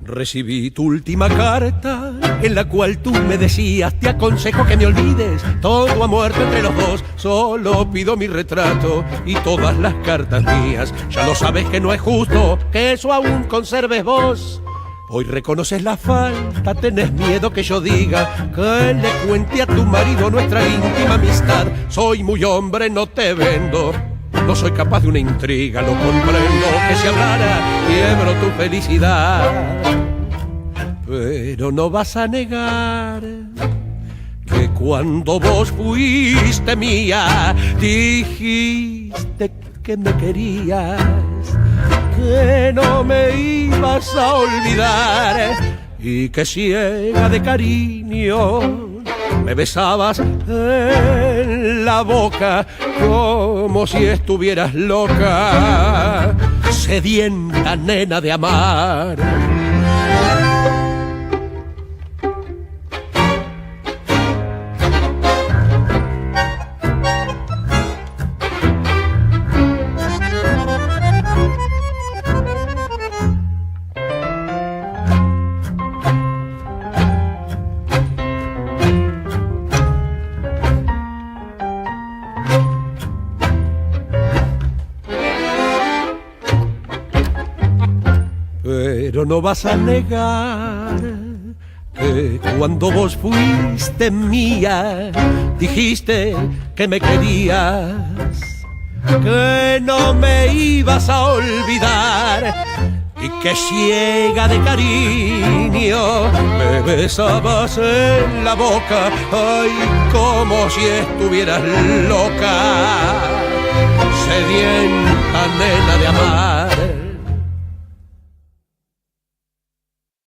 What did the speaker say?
Recibí tu última carta en la cual tú me decías: te aconsejo que me olvides, todo ha muerto entre los dos, solo pido mi retrato y todas las cartas mías. Ya lo sabes que no es justo que eso aún conserves vos. Hoy reconoces la falta, tenés miedo que yo diga, que le cuente a tu marido nuestra íntima amistad. Soy muy hombre, no te vendo, no soy capaz de una intriga, lo comprendo, que si hablara quiebro tu felicidad. Pero no vas a negar que cuando vos fuiste mía, dijiste que me querías, que no me ibas a olvidar y que ciega de cariño me besabas en la boca como si estuvieras loca, sedienta nena de amar. Pero no vas a negar que cuando vos fuiste mía, dijiste que me querías, que no me ibas a olvidar y que ciega de cariño me besabas en la boca, ay, como si estuvieras loca, sedienta nena de amar.